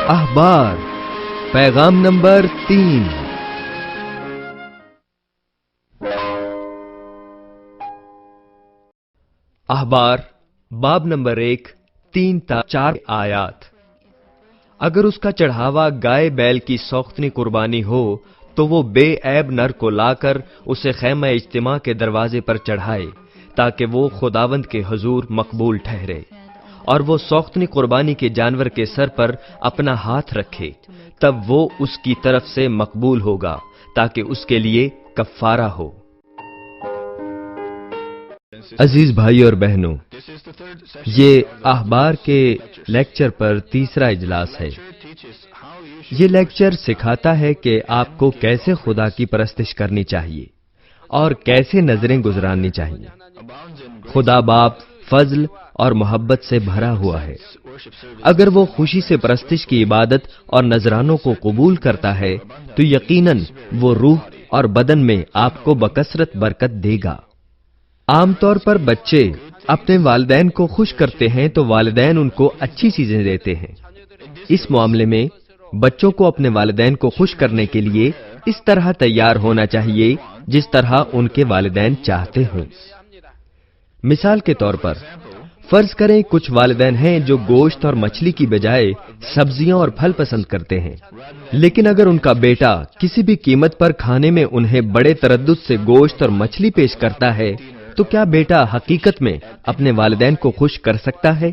احبار پیغام نمبر 3۔ احبار باب نمبر 1 3 تا 4 آیات۔ اگر اس کا چڑھاوا گائے بیل کی سوختنی قربانی ہو تو وہ بے عیب نر کو لا کر اسے خیمہ اجتماع کے دروازے پر چڑھائے تاکہ وہ خداوند کے حضور مقبول ٹھہرے، اور وہ سوختنی قربانی کے جانور کے سر پر اپنا ہاتھ رکھے، تب وہ اس کی طرف سے مقبول ہوگا تاکہ اس کے لیے کفارہ ہو۔ عزیز بھائی اور بہنوں، یہ احبار کے لیکچر پر تیسرا اجلاس ہے۔ یہ لیکچر سکھاتا ہے کہ آپ کو کیسے خدا کی پرستش کرنی چاہیے اور کیسے نظریں گزارنی چاہیے۔ خدا باپ فضل اور محبت سے بھرا ہوا ہے۔ اگر وہ خوشی سے پرستش کی عبادت اور نذرانوں کو قبول کرتا ہے تو یقیناً وہ روح اور بدن میں آپ کو بکثرت برکت دے گا۔ عام طور پر بچے اپنے والدین کو خوش کرتے ہیں تو والدین ان کو اچھی چیزیں دیتے ہیں۔ اس معاملے میں بچوں کو اپنے والدین کو خوش کرنے کے لیے اس طرح تیار ہونا چاہیے جس طرح ان کے والدین چاہتے ہوں۔ مثال کے طور پر فرض کریں کچھ والدین ہیں جو گوشت اور مچھلی کی بجائے سبزیاں اور پھل پسند کرتے ہیں، لیکن اگر ان کا بیٹا کسی بھی قیمت پر کھانے میں انہیں بڑے تردد سے گوشت اور مچھلی پیش کرتا ہے تو کیا بیٹا حقیقت میں اپنے والدین کو خوش کر سکتا ہے؟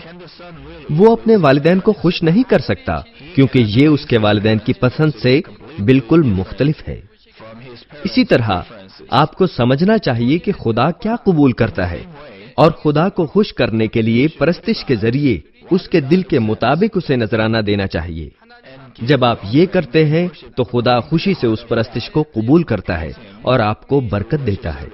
وہ اپنے والدین کو خوش نہیں کر سکتا، کیونکہ یہ اس کے والدین کی پسند سے بالکل مختلف ہے۔ اسی طرح آپ کو سمجھنا چاہیے کہ خدا کیا قبول کرتا ہے، اور خدا کو خوش کرنے کے لیے پرستش کے ذریعے اس کے دل کے مطابق اسے نذرانہ دینا چاہیے۔ جب آپ یہ کرتے ہیں تو خدا خوشی سے اس پرستش کو قبول کرتا ہے اور آپ کو برکت دیتا ہے۔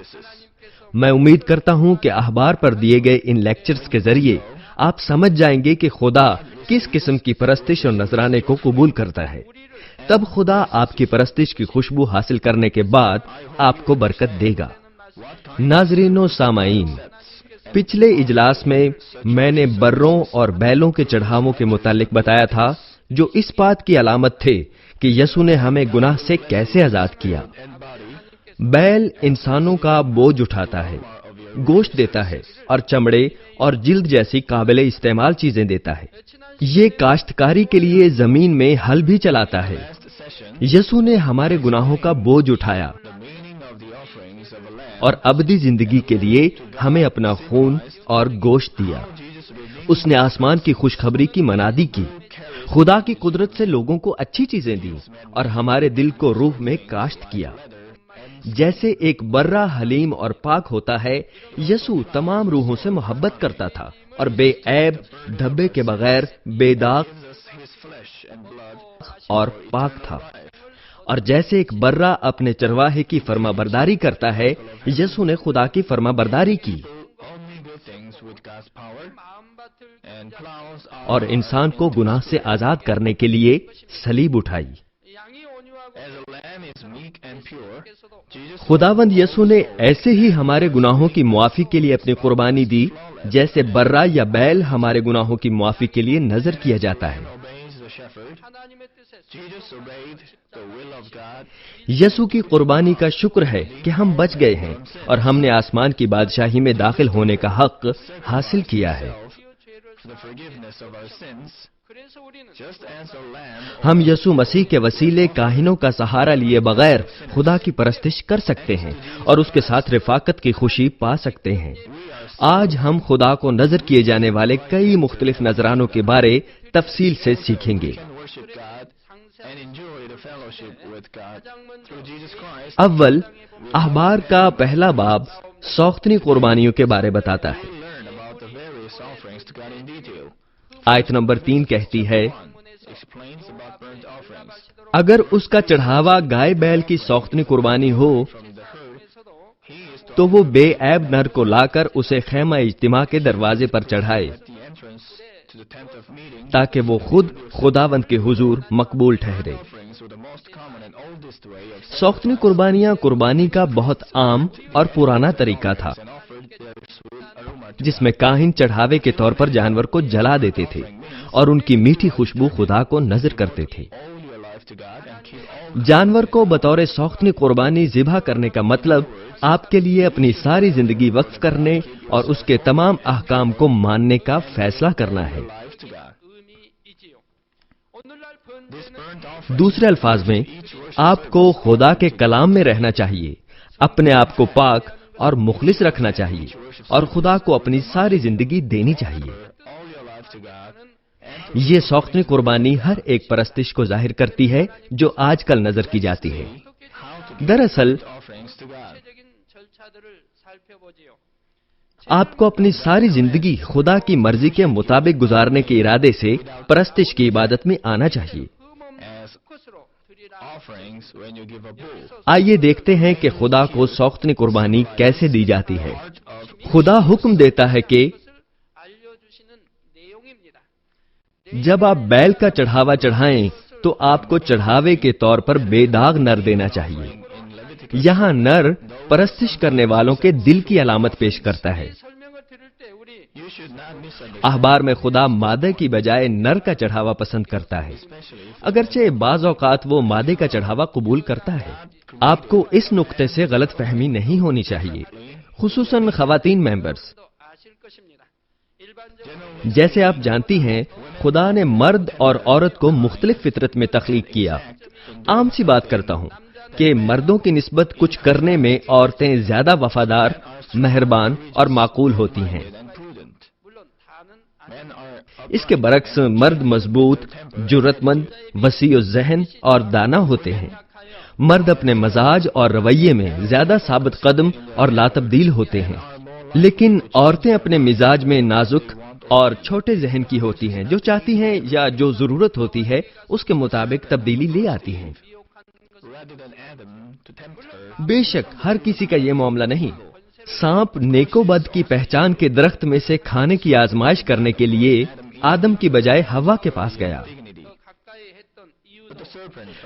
میں امید کرتا ہوں کہ احبار پر دیے گئے ان لیکچرز کے ذریعے آپ سمجھ جائیں گے کہ خدا کس قسم کی پرستش اور نذرانے کو قبول کرتا ہے۔ تب خدا آپ کی پرستش کی خوشبو حاصل کرنے کے بعد آپ کو برکت دے گا۔ ناظرین و سامعین، پچھلے اجلاس میں نے بروں اور بیلوں کے چڑھاووں کے متعلق بتایا تھا جو اس بات کی علامت تھے کہ یسوع نے ہمیں گناہ سے کیسے آزاد کیا۔ بیل انسانوں کا بوجھ اٹھاتا ہے، گوشت دیتا ہے اور چمڑے اور جلد جیسی قابل استعمال چیزیں دیتا ہے۔ یہ کاشتکاری کے لیے زمین میں ہل بھی چلاتا ہے۔ یسوع نے ہمارے گناہوں کا بوجھ اٹھایا اور ابدی زندگی کے لیے ہمیں اپنا خون اور گوشت دیا۔ اس نے آسمان کی خوشخبری کی منادی کی، خدا کی قدرت سے لوگوں کو اچھی چیزیں دی اور ہمارے دل کو روح میں کاشت کیا۔ جیسے ایک برہ حلیم اور پاک ہوتا ہے، یسوع تمام روحوں سے محبت کرتا تھا اور بے عیب، دھبے کے بغیر، بے داغ اور پاک تھا۔ اور جیسے ایک برہ اپنے چرواہے کی فرما برداری کرتا ہے، یسوع نے خدا کی فرما برداری کی اور انسان کو گناہ سے آزاد کرنے کے لیے صلیب اٹھائی۔ خداوند یسوع نے ایسے ہی ہمارے گناہوں کی معافی کے لیے اپنی قربانی دی جیسے برہ یا بیل ہمارے گناہوں کی معافی کے لیے نذر کیا جاتا ہے۔ یسوع کی قربانی کا شکر ہے کہ ہم بچ گئے ہیں اور ہم نے آسمان کی بادشاہی میں داخل ہونے کا حق حاصل کیا ہے۔ ہم یسوع مسیح کے وسیلے کاہنوں کا سہارا لیے بغیر خدا کی پرستش کر سکتے ہیں اور اس کے ساتھ رفاقت کی خوشی پا سکتے ہیں۔ آج ہم خدا کو نذر کیے جانے والے کئی مختلف نذرانوں کے بارے تفصیل سے سیکھیں گے۔ اول، احبار کا پہلا باب سوختنی قربانیوں کے بارے بتاتا ہے۔ آیت نمبر 3 کہتی ہے، اگر اس کا چڑھاوا گائے بیل کی سوختنی قربانی ہو تو وہ بے عیب نر کو لا کر اسے خیمہ اجتماع کے دروازے پر چڑھائے تاکہ وہ خود خداوند کے حضور مقبول ٹھہرے۔ سوختنی قربانیاں قربانی کا بہت عام اور پرانا طریقہ تھا۔ جس میں کاہن چڑھاوے کے طور پر جانور کو جلا دیتے تھے اور ان کی میٹھی خوشبو خدا کو نذر کرتے تھے۔ جانور کو بطور سوختنی قربانی ذبح کرنے کا مطلب آپ کے لیے اپنی ساری زندگی وقف کرنے اور اس کے تمام احکام کو ماننے کا فیصلہ کرنا ہے۔ دوسرے الفاظ میں، آپ کو خدا کے کلام میں رہنا چاہیے، اپنے آپ کو پاک اور مخلص رکھنا چاہیے اور خدا کو اپنی ساری زندگی دینی چاہیے۔ یہ سوختنی قربانی ہر ایک پرستش کو ظاہر کرتی ہے جو آج کل نظر کی جاتی ہے۔ دراصل آپ کو اپنی ساری زندگی خدا کی مرضی کے مطابق گزارنے کے ارادے سے پرستش کی عبادت میں آنا چاہیے۔ آئیے دیکھتے ہیں کہ خدا کو سوختنی قربانی کیسے دی جاتی ہے۔ خدا حکم دیتا ہے کہ جب آپ بیل کا چڑھاوا چڑھائیں تو آپ کو چڑھاوے کے طور پر بے داغ نر دینا چاہیے۔ یہاں نر پرستش کرنے والوں کے دل کی علامت پیش کرتا ہے۔ احبار میں خدا مادے کی بجائے نر کا چڑھاوا پسند کرتا ہے، اگرچہ بعض اوقات وہ مادے کا چڑھاوا قبول کرتا ہے۔ آپ کو اس نقطے سے غلط فہمی نہیں ہونی چاہیے، خصوصاً خواتین ممبرز۔ جیسے آپ جانتی ہیں، خدا نے مرد اور عورت کو مختلف فطرت میں تخلیق کیا۔ عام سی بات کرتا ہوں کہ مردوں کی نسبت کچھ کرنے میں عورتیں زیادہ وفادار، مہربان اور معقول ہوتی ہیں۔ اس کے برعکس مرد مضبوط، جرأت مند، وسیع الذہن اور دانا ہوتے ہیں۔ مرد اپنے مزاج اور رویے میں زیادہ ثابت قدم اور لا تبدیل ہوتے ہیں، لیکن عورتیں اپنے مزاج میں نازک اور چھوٹے ذہن کی ہوتی ہیں، جو چاہتی ہیں یا جو ضرورت ہوتی ہے اس کے مطابق تبدیلی لے آتی ہیں۔ بے شک ہر کسی کا یہ معاملہ نہیں۔ سانپ نیک و بد کی پہچان کے درخت میں سے کھانے کی آزمائش کرنے کے لیے آدم کی بجائے حوا کے پاس گیا۔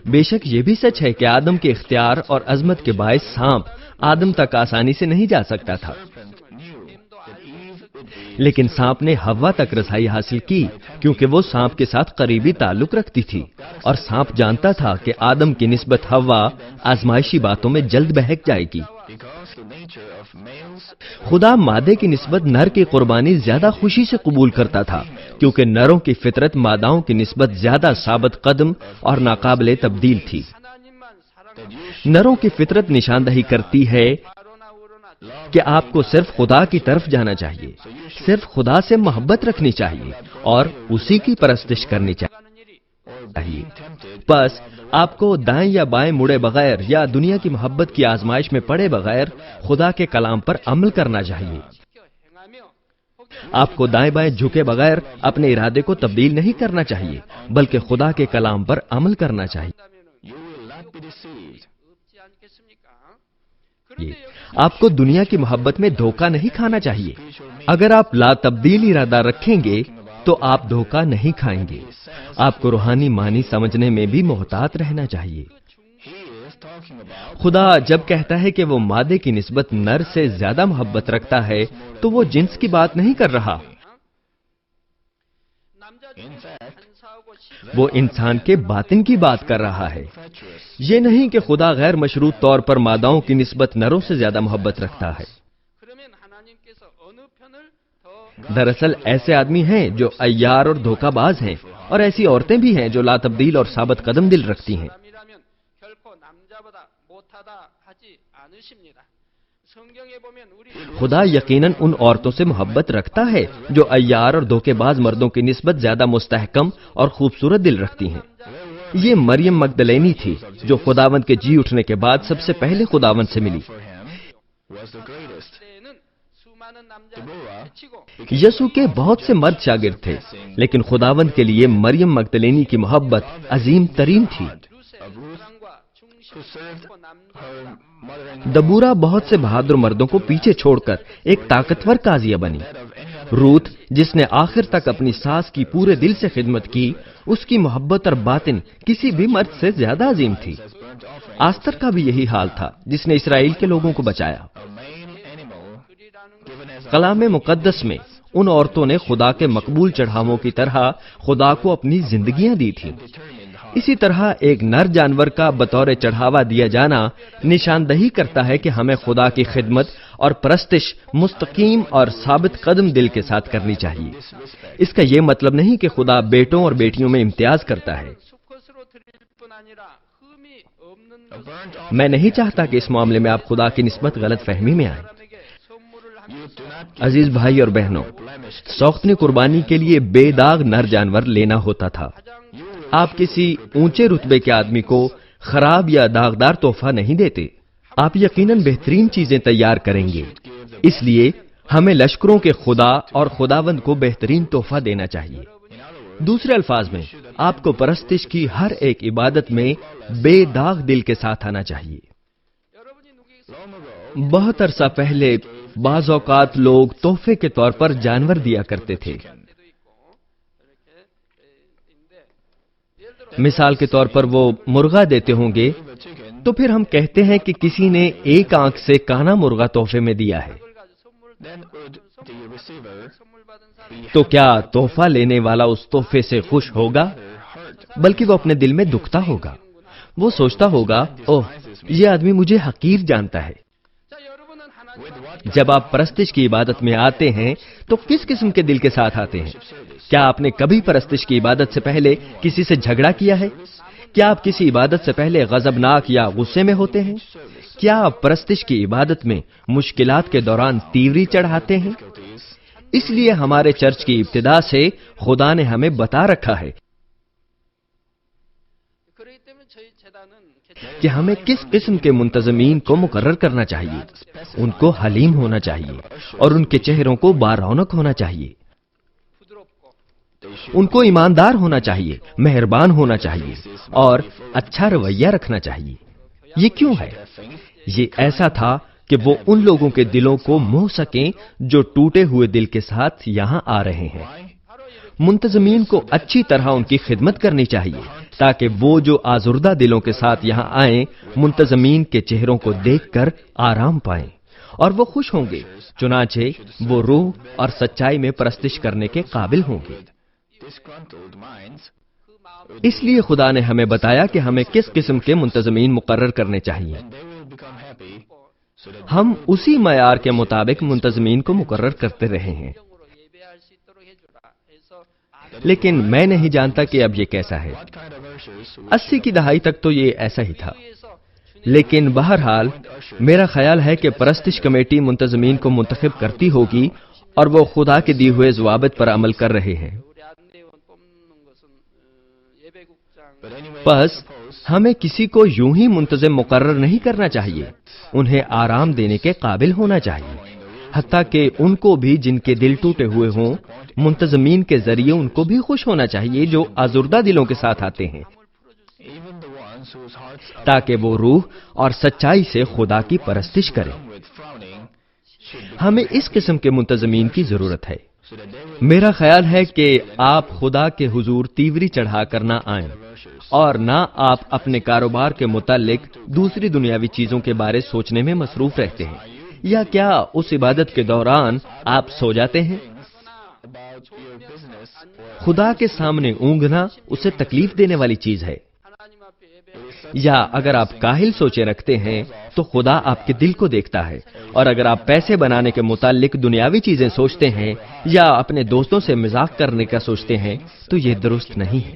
بے شک یہ بھی سچ ہے کہ آدم کے اختیار اور عظمت کے باعث سانپ آدم تک آسانی سے نہیں جا سکتا تھا، لیکن سانپ نے حوا تک رسائی حاصل کی کیونکہ وہ سانپ کے ساتھ قریبی تعلق رکھتی تھی، اور سانپ جانتا تھا کہ آدم کی نسبت حوا آزمائشی باتوں میں جلد بہک جائے گی۔ خدا مادے کی نسبت نر کی قربانی زیادہ خوشی سے قبول کرتا تھا کیونکہ نروں کی فطرت ماداؤں کی نسبت زیادہ ثابت قدم اور ناقابل تبدیل تھی۔ نروں کی فطرت نشاندہی کرتی ہے کہ آپ کو صرف خدا کی طرف جانا چاہیے، صرف خدا سے محبت رکھنی چاہیے اور اسی کی پرستش کرنی چاہیے۔ بس آپ کو دائیں یا بائیں مڑے بغیر یا دنیا کی محبت کی آزمائش میں پڑے بغیر خدا کے کلام پر عمل کرنا چاہیے۔ آپ کو دائیں بائیں جھکے بغیر اپنے ارادے کو تبدیل نہیں کرنا چاہیے، بلکہ خدا کے کلام پر عمل کرنا چاہیے۔ آپ کو دنیا کی محبت میں دھوکہ نہیں کھانا چاہیے۔ اگر آپ لا تبدیل ارادہ رکھیں گے تو آپ دھوکہ نہیں کھائیں گے۔ آپ کو روحانی معنی سمجھنے میں بھی محتاط رہنا چاہیے۔ خدا جب کہتا ہے کہ وہ مادے کی نسبت نر سے زیادہ محبت رکھتا ہے تو وہ جنس کی بات نہیں کر رہا، وہ انسان کے باطن کی بات کر رہا ہے۔ یہ نہیں کہ خدا غیر مشروط طور پر ماداؤں کی نسبت نروں سے زیادہ محبت رکھتا ہے۔ دراصل ایسے آدمی ہیں جو عیار اور دھوکہ باز ہیں، اور ایسی عورتیں بھی ہیں جو لا تبدیل اور ثابت قدم دل رکھتی ہیں۔ خدا یقیناً ان عورتوں سے محبت رکھتا ہے جو عیار اور دھوکے باز مردوں کی نسبت زیادہ مستحکم اور خوبصورت دل رکھتی ہیں۔ یہ مریم مگدلینی تھی جو خداوند کے جی اٹھنے کے بعد سب سے پہلے خداوند سے ملی۔ یسوع کے بہت سے مرد شاگرد تھے، لیکن خداوند کے لیے مریم مگدلینی کی محبت عظیم ترین تھی۔ دبورا بہت سے بہادر مردوں کو پیچھے چھوڑ کر ایک طاقتور قاضیہ بنی۔ روت جس نے آخر تک اپنی ساس کی پورے دل سے خدمت کی، اس کی محبت اور باطن کسی بھی مرد سے زیادہ عظیم تھی۔ آستر کا بھی یہی حال تھا جس نے اسرائیل کے لوگوں کو بچایا۔ کلام مقدس میں ان عورتوں نے خدا کے مقبول چڑھاووں کی طرح خدا کو اپنی زندگیاں دی تھیں۔ اسی طرح ایک نر جانور کا بطور چڑھاوا دیا جانا نشاندہی کرتا ہے کہ ہمیں خدا کی خدمت اور پرستش مستقیم اور ثابت قدم دل کے ساتھ کرنی چاہیے۔ اس کا یہ مطلب نہیں کہ خدا بیٹوں اور بیٹیوں میں امتیاز کرتا ہے۔ میں نہیں چاہتا کہ اس معاملے میں آپ خدا کی نسبت غلط فہمی میں آئیں۔ عزیز بھائی اور بہنوں، سوختنی قربانی کے لیے بے داغ نر جانور لینا ہوتا تھا۔ آپ کسی اونچے رتبے کے آدمی کو خراب یا داغدار تحفہ نہیں دیتے۔ آپ یقیناً بہترین چیزیں تیار کریں گے۔ اس لیے ہمیں لشکروں کے خدا اور خداوند کو بہترین تحفہ دینا چاہیے۔ دوسرے الفاظ میں، آپ کو پرستش کی ہر ایک عبادت میں بے داغ دل کے ساتھ آنا چاہیے۔ بہت عرصہ پہلے بعض اوقات لوگ تحفے کے طور پر جانور دیا کرتے تھے۔ مثال کے طور پر وہ مرغا دیتے ہوں گے، تو پھر ہم کہتے ہیں کہ کسی نے ایک آنکھ سے کانا مرغا تحفے میں دیا ہے۔ تو کیا تحفہ لینے والا اس تحفے سے خوش ہوگا؟ بلکہ وہ اپنے دل میں دکھتا ہوگا۔ وہ سوچتا ہوگا، اوہ، یہ آدمی مجھے حقیر جانتا ہے۔ جب آپ پرستش کی عبادت میں آتے ہیں تو کس قسم کے دل کے ساتھ آتے ہیں؟ کیا آپ نے کبھی پرستش کی عبادت سے پہلے کسی سے جھگڑا کیا ہے؟ کیا آپ کسی عبادت سے پہلے غضبناک یا غصے میں ہوتے ہیں؟ کیا آپ پرستش کی عبادت میں مشکلات کے دوران تیوری چڑھاتے ہیں؟ اس لیے ہمارے چرچ کی ابتدا سے خدا نے ہمیں بتا رکھا ہے کہ ہمیں کس قسم کے منتظمین کو مقرر کرنا چاہیے۔ ان کو حلیم ہونا چاہیے اور ان کے چہروں کو بارونق ہونا چاہیے۔ ان کو ایماندار ہونا چاہیے، مہربان ہونا چاہیے اور اچھا رویہ رکھنا چاہیے۔ یہ کیوں ہے؟ یہ ایسا تھا کہ وہ ان لوگوں کے دلوں کو موہ سکیں جو ٹوٹے ہوئے دل کے ساتھ یہاں آ رہے ہیں۔ منتظمین کو اچھی طرح ان کی خدمت کرنی چاہیے تاکہ وہ جو آزردہ دلوں کے ساتھ یہاں آئیں منتظمین کے چہروں کو دیکھ کر آرام پائیں اور وہ خوش ہوں گے۔ چنانچہ وہ روح اور سچائی میں پرستش کرنے کے قابل ہوں گے۔ اس لیے خدا نے ہمیں بتایا کہ ہمیں کس قسم کے منتظمین مقرر کرنے چاہیے۔ ہم اسی معیار کے مطابق منتظمین کو مقرر کرتے رہے ہیں، لیکن میں نہیں جانتا کہ اب یہ کیسا ہے۔ 80 کی دہائی تک تو یہ ایسا ہی تھا، لیکن بہرحال میرا خیال ہے کہ پرستش کمیٹی منتظمین کو منتخب کرتی ہوگی اور وہ خدا کے دیے ہوئے ضوابط پر عمل کر رہے ہیں۔ بس ہمیں کسی کو یوں ہی منتظم مقرر نہیں کرنا چاہیے، انہیں آرام دینے کے قابل ہونا چاہیے، حتیٰ کہ ان کو بھی جن کے دل ٹوٹے ہوئے ہوں۔ منتظمین کے ذریعے ان کو بھی خوش ہونا چاہیے جو آزردہ دلوں کے ساتھ آتے ہیں، تاکہ وہ روح اور سچائی سے خدا کی پرستش کریں۔ ہمیں اس قسم کے منتظمین کی ضرورت ہے۔ میرا خیال ہے کہ آپ خدا کے حضور تیوری چڑھا کر نہ آئیں اور نہ آپ اپنے کاروبار کے متعلق دوسری دنیاوی چیزوں کے بارے سوچنے میں مصروف رہتے ہیں۔ یا کیا اس عبادت کے دوران آپ سو جاتے ہیں؟ خدا کے سامنے اونگنا اسے تکلیف دینے والی چیز ہے۔ یا اگر آپ کاہل سوچے رکھتے ہیں تو خدا آپ کے دل کو دیکھتا ہے، اور اگر آپ پیسے بنانے کے متعلق دنیاوی چیزیں سوچتے ہیں یا اپنے دوستوں سے مذاق کرنے کا سوچتے ہیں تو یہ درست نہیں ہے۔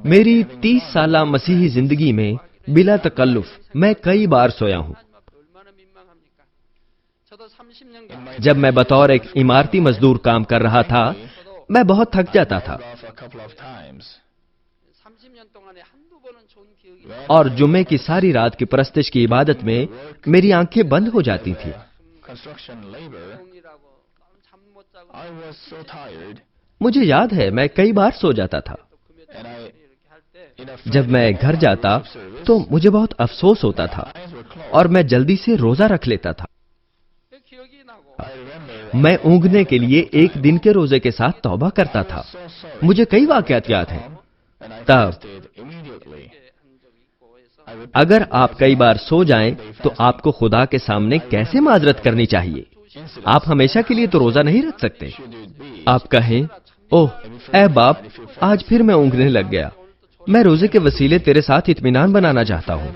میری 30 سالہ مسیحی زندگی میں بلا تکلف میں کئی بار سویا ہوں۔ جب میں بطور ایک عمارتی مزدور کام کر رہا تھا، میں بہت تھک جاتا تھا اور جمعے کی ساری رات کی پرستش کی عبادت میں میری آنکھیں بند ہو جاتی تھیں۔ مجھے یاد ہے میں کئی بار سو جاتا تھا۔ جب میں گھر جاتا تو مجھے بہت افسوس ہوتا تھا اور میں جلدی سے روزہ رکھ لیتا تھا۔ میں اونگنے کے لیے ایک دن کے روزے کے ساتھ توبہ کرتا تھا۔ مجھے کئی واقعات یاد ہیں۔ تب اگر آپ کئی بار سو جائیں تو آپ کو خدا کے سامنے کیسے معذرت کرنی چاہیے؟ آپ ہمیشہ کے لیے تو روزہ نہیں رکھ سکتے۔ آپ کہیں، اوہ اے باپ، آج پھر میں اونگنے لگ گیا، میں روزے کے وسیلے تیرے ساتھ اطمینان بنانا چاہتا ہوں،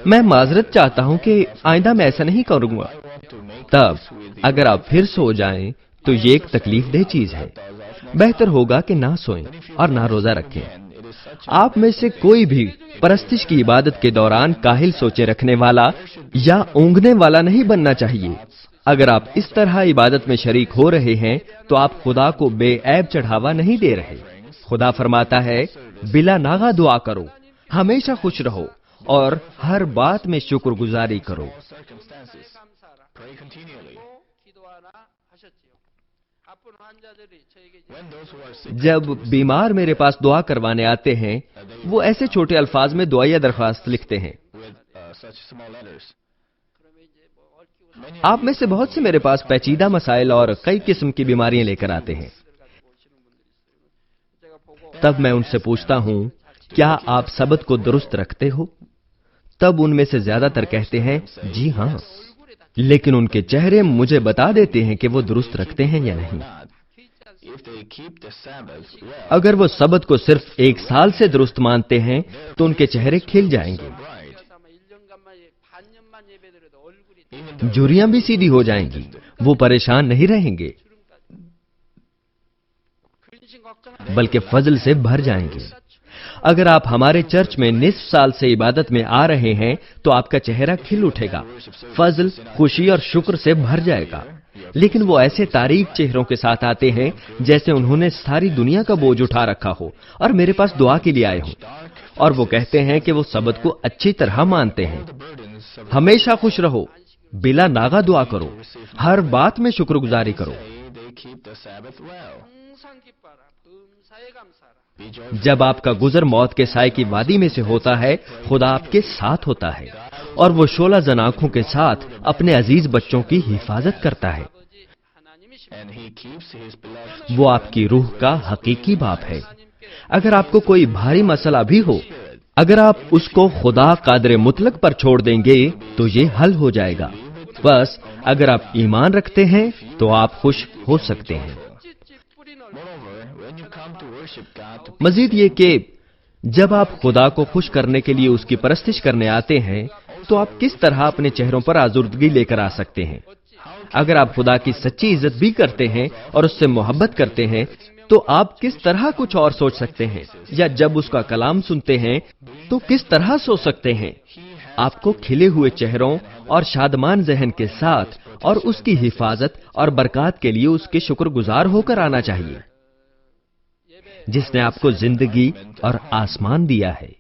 میں معذرت چاہتا ہوں کہ آئندہ میں ایسا نہیں کروں گا۔ تب اگر آپ پھر سو جائیں تو یہ ایک تکلیف دہ چیز ہے۔ بہتر ہوگا کہ نہ سوئیں اور نہ روزہ رکھیں۔ آپ میں سے کوئی بھی پرستش کی عبادت کے دوران کاہل سوچے رکھنے والا یا اونگنے والا نہیں بننا چاہیے۔ اگر آپ اس طرح عبادت میں شریک ہو رہے ہیں تو آپ خدا کو بے عیب چڑھاوا نہیں دے رہے۔ خدا فرماتا ہے، بلا ناغہ دعا کرو، ہمیشہ خوش رہو اور ہر بات میں شکر گزاری کرو۔ جب بیمار میرے پاس دعا کروانے آتے ہیں، وہ ایسے چھوٹے الفاظ میں دعائیہ درخواست لکھتے ہیں۔ آپ میں سے بہت سے میرے پاس پیچیدہ مسائل اور کئی قسم کی بیماریاں لے کر آتے ہیں۔ تب میں ان سے پوچھتا ہوں، کیا آپ سبت کو درست رکھتے ہو؟ تب ان میں سے زیادہ تر کہتے ہیں، جی ہاں، لیکن ان کے چہرے مجھے بتا دیتے ہیں کہ وہ درست رکھتے ہیں یا نہیں۔ اگر وہ سبت کو صرف 1 سال سے درست مانتے ہیں تو ان کے چہرے کھل جائیں گے، جھریاں بھی سیدھی ہو جائیں گی، وہ پریشان نہیں رہیں گے بلکہ فضل سے بھر جائیں گے۔ اگر آپ ہمارے چرچ میں نصف سال سے عبادت میں آ رہے ہیں تو آپ کا چہرہ کھل اٹھے گا، فضل، خوشی اور شکر سے بھر جائے گا۔ لیکن وہ ایسے تاریک چہروں کے ساتھ آتے ہیں جیسے انہوں نے ساری دنیا کا بوجھ اٹھا رکھا ہو اور میرے پاس دعا کے لیے آئے ہوں، اور وہ کہتے ہیں کہ وہ سبت کو اچھی طرح مانتے ہیں۔ ہمیشہ خوش رہو، بلا ناغہ دعا کرو، ہر بات میں شکر گزاری کرو۔ جب آپ کا گزر موت کے سائے کی وادی میں سے ہوتا ہے، خدا آپ کے ساتھ ہوتا ہے اور وہ شعلہ زن آنکھوں کے ساتھ اپنے عزیز بچوں کی حفاظت کرتا ہے۔ وہ آپ کی روح کا حقیقی باپ ہے۔ اگر آپ کو کوئی بھاری مسئلہ بھی ہو، اگر آپ اس کو خدا قادر مطلق پر چھوڑ دیں گے تو یہ حل ہو جائے گا۔ بس اگر آپ ایمان رکھتے ہیں تو آپ خوش ہو سکتے ہیں۔ مزید یہ کہ جب آپ خدا کو خوش کرنے کے لیے اس کی پرستش کرنے آتے ہیں تو آپ کس طرح اپنے چہروں پر آزردگی لے کر آ سکتے ہیں؟ اگر آپ خدا کی سچی عزت بھی کرتے ہیں اور اس سے محبت کرتے ہیں تو آپ کس طرح کچھ اور سوچ سکتے ہیں؟ یا جب اس کا کلام سنتے ہیں تو کس طرح سو سکتے ہیں؟ آپ کو کھلے ہوئے چہروں اور شادمان ذہن کے ساتھ اور اس کی حفاظت اور برکات کے لیے اس کے شکر گزار ہو کر آنا چاہیے، جس نے آپ کو زندگی اور آسمان دیا ہے۔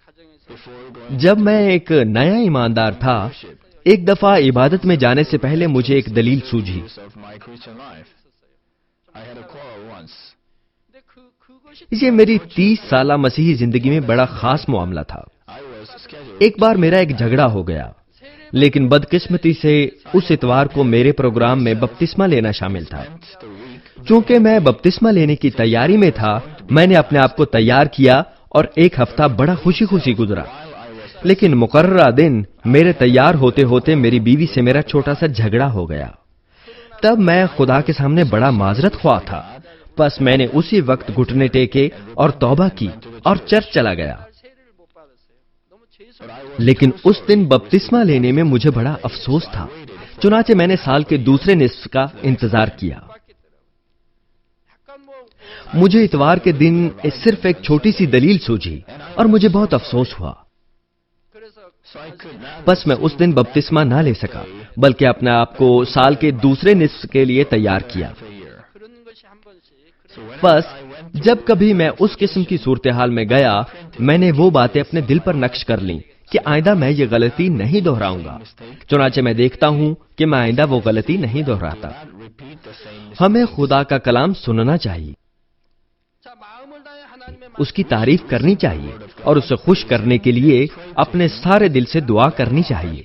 جب میں ایک نیا ایماندار تھا، ایک دفعہ عبادت میں جانے سے پہلے مجھے ایک دلیل سوجھی۔ یہ میری 30 سالہ مسیحی زندگی میں بڑا خاص معاملہ تھا۔ ایک بار میرا ایک جھگڑا ہو گیا، لیکن بدقسمتی سے اس اتوار کو میرے پروگرام میں بپتسمہ لینا شامل تھا۔ چونکہ میں بپتسمہ لینے کی تیاری میں تھا، میں نے اپنے آپ کو تیار کیا اور ایک ہفتہ بڑا خوشی خوشی گزرا۔ لیکن مقررہ دن میرے تیار ہوتے ہوتے میری بیوی سے میرا چھوٹا سا جھگڑا ہو گیا۔ تب میں خدا کے سامنے بڑا معذرت خواہ تھا، بس میں نے اسی وقت گھٹنے ٹیکے اور توبہ کی اور چرچ چلا گیا۔ لیکن اس دن بپتسمہ لینے میں مجھے بڑا افسوس تھا، چنانچہ میں نے سال کے دوسرے نصف کا انتظار کیا۔ مجھے اتوار کے دن صرف ایک چھوٹی سی دلیل سوجھی اور مجھے بہت افسوس ہوا۔ بس میں اس دن بپتسمہ نہ لے سکا، بلکہ اپنے آپ کو سال کے دوسرے نصف کے لیے تیار کیا۔ بس جب کبھی میں اس قسم کی صورتحال میں گیا، میں نے وہ باتیں اپنے دل پر نقش کر لیں کہ آئندہ میں یہ غلطی نہیں دہراؤں گا۔ چنانچہ میں دیکھتا ہوں کہ میں آئندہ وہ غلطی نہیں دہراتا۔ ہمیں خدا کا کلام سننا چاہیے، اس کی تعریف کرنی چاہیے اور اسے خوش کرنے کے لیے اپنے سارے دل سے دعا کرنی چاہیے۔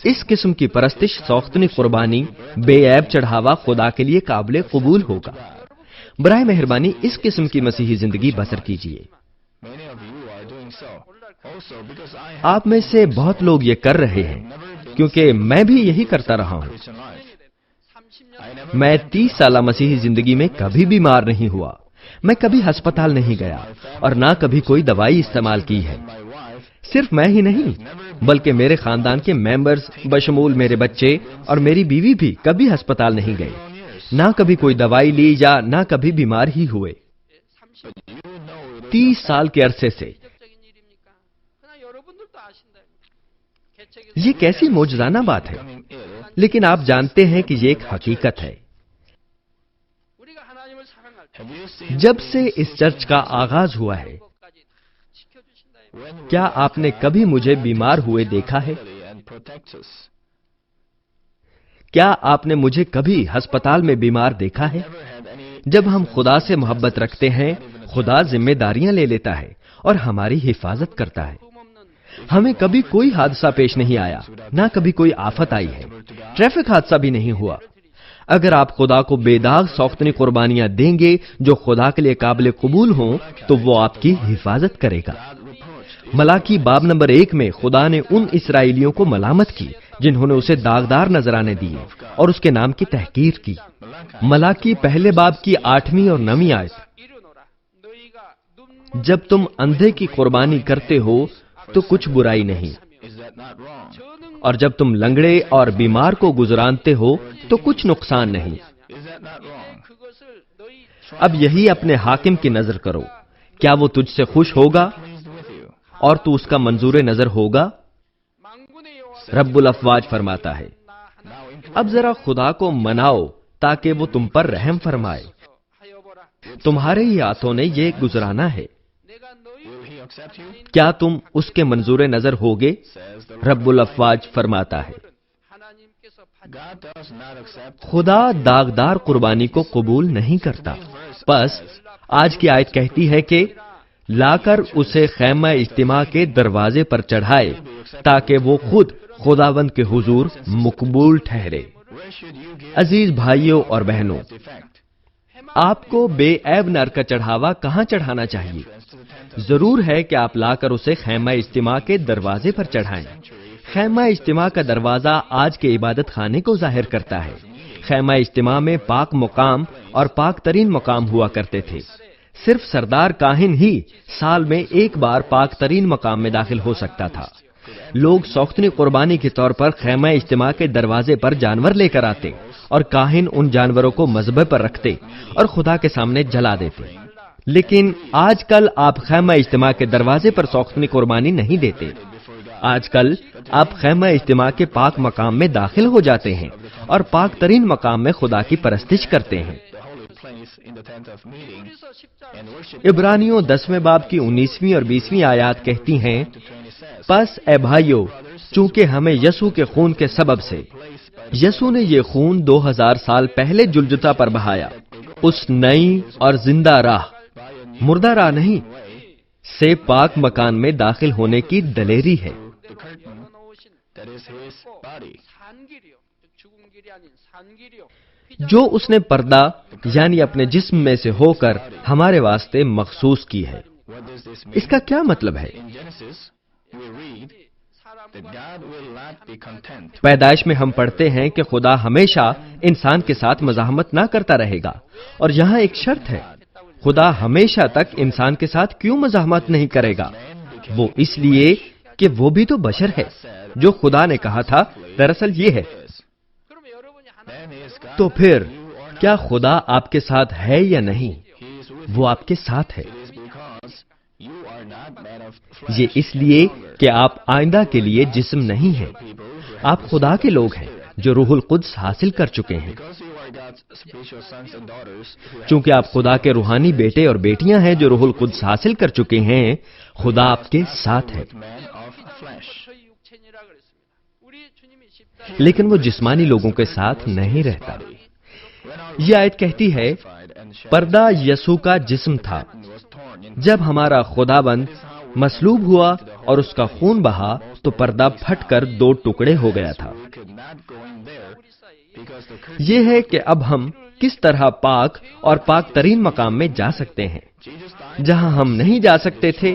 اس قسم کی پرستش، سوختنی قربانی، بے عیب چڑھاوا خدا کے لیے قابل قبول ہوگا۔ برائے مہربانی اس قسم کی مسیحی زندگی بسر کیجیے۔ آپ میں سے بہت لوگ یہ کر رہے ہیں کیونکہ میں بھی یہی کرتا رہا ہوں۔ میں 30 سالہ مسیحی زندگی میں کبھی بیمار نہیں ہوا، میں کبھی ہسپتال نہیں گیا اور نہ کبھی کوئی دوائی استعمال کی ہے۔ صرف میں ہی نہیں بلکہ میرے خاندان کے ممبرز بشمول میرے بچے اور میری بیوی بھی کبھی ہسپتال نہیں گئے، نہ کبھی کوئی دوائی لی یا نہ کبھی بیمار ہی ہوئے۔ 30 سال کے عرصے سے یہ کیسی معجزانہ بات ہے، لیکن آپ جانتے ہیں کہ یہ ایک حقیقت ہے۔ جب سے اس چرچ کا آغاز ہوا ہے، کیا آپ نے کبھی مجھے بیمار ہوئے دیکھا ہے؟ کیا آپ نے مجھے کبھی ہسپتال میں بیمار دیکھا ہے؟ جب ہم خدا سے محبت رکھتے ہیں، خدا ذمہ داریاں لے لیتا ہے اور ہماری حفاظت کرتا ہے۔ ہمیں کبھی کوئی حادثہ پیش نہیں آیا، نہ کبھی کوئی آفت آئی ہے، ٹریفک حادثہ بھی نہیں ہوا۔ اگر آپ خدا کو بے داغ سوختنی قربانیاں دیں گے جو خدا کے لیے قابل قبول ہوں تو وہ آپ کی حفاظت کرے گا۔ ملاکی باب نمبر 1 میں خدا نے ان اسرائیلیوں کو ملامت کی جنہوں نے اسے داغدار نذرانے دیے اور اس کے نام کی تحقیر کی۔ ملاکی پہلے باب کی 8ویں اور 9ویں آیت، جب تم اندھے کی قربانی کرتے ہو تو کچھ برائی نہیں، اور جب تم لنگڑے اور بیمار کو گزرانتے ہو تو کچھ نقصان نہیں۔ اب یہی اپنے حاکم کی نظر کرو، کیا وہ تجھ سے خوش ہوگا اور تو اس کا منظور نظر ہوگا؟ رب الافواج فرماتا ہے۔ اب ذرا خدا کو مناؤ تاکہ وہ تم پر رحم فرمائے۔ تمہارے ہی ہاتھوں نے یہ گزرانا ہے، کیا تم اس کے منظور نظر ہوگے؟ رب الافواج فرماتا ہے۔ خدا داغدار قربانی کو قبول نہیں کرتا، بس آج کی آیت کہتی ہے کہ لا کر اسے خیمہ اجتماع کے دروازے پر چڑھائے تاکہ وہ خود خداوند کے حضور مقبول ٹھہرے۔ عزیز بھائیوں اور بہنوں، آپ کو بے عیب نر کا چڑھاوا کہاں چڑھانا چاہیے؟ ضرور ہے کہ آپ لا کر اسے خیمہ اجتماع کے دروازے پر چڑھائیں۔ خیمہ اجتماع کا دروازہ آج کے عبادت خانے کو ظاہر کرتا ہے۔ خیمہ اجتماع میں پاک مقام اور پاک ترین مقام ہوا کرتے تھے۔ صرف سردار کاہن ہی سال میں ایک بار پاک ترین مقام میں داخل ہو سکتا تھا۔ لوگ سوختنی قربانی کے طور پر خیمہ اجتماع کے دروازے پر جانور لے کر آتے اور کاہن ان جانوروں کو مذبح پر رکھتے اور خدا کے سامنے جلا دیتے۔ لیکن آج کل آپ خیمہ اجتماع کے دروازے پر سوختنی قربانی نہیں دیتے۔ آج کل آپ خیمہ اجتماع کے پاک مقام میں داخل ہو جاتے ہیں اور پاک ترین مقام میں خدا کی پرستش کرتے ہیں۔ عبرانیوں 10ویں باب کی 19ویں اور 20ویں آیات کہتی ہیں، پس اے بھائیو، چونکہ ہمیں یسوع کے خون کے سبب سے، یسوع نے یہ خون 2000 سال پہلے جلجتا پر بہایا، اس نئی اور زندہ راہ، مردہ راہ نہیں، سے پاک مکان میں داخل ہونے کی دلیری ہے۔ جو اس نے پردہ یعنی اپنے جسم میں سے ہو کر ہمارے واسطے مخصوص کی ہے۔ اس کا کیا مطلب ہے؟ پیدائش میں ہم پڑھتے ہیں کہ خدا ہمیشہ انسان کے ساتھ مزاحمت نہ کرتا رہے گا، اور یہاں ایک شرط ہے، خدا ہمیشہ تک انسان کے ساتھ کیوں مزاحمت نہیں کرے گا؟ وہ اس لیے کہ وہ بھی تو بشر ہے۔ جو خدا نے کہا تھا دراصل یہ ہے۔ تو پھر کیا خدا آپ کے ساتھ ہے یا نہیں؟ وہ آپ کے ساتھ ہے۔ یہ اس لیے کہ آپ آئندہ کے لیے جسم نہیں ہیں، آپ خدا کے لوگ ہیں جو روح القدس حاصل کر چکے ہیں۔ چونکہ آپ خدا کے روحانی بیٹے اور بیٹیاں ہیں جو روح القدس حاصل کر چکے ہیں، خدا آپ کے ساتھ ہے۔ لیکن وہ جسمانی لوگوں کے ساتھ نہیں رہتا۔ یہ آیت کہتی ہے، پردہ یسوع کا جسم تھا۔ جب ہمارا خداوند مصلوب ہوا اور اس کا خون بہا تو پردہ پھٹ کر 2 ٹکڑے ہو گیا تھا۔ یہ ہے کہ اب ہم کس طرح پاک اور پاک ترین مقام میں جا سکتے ہیں۔ جہاں ہم نہیں جا سکتے تھے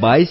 22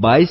22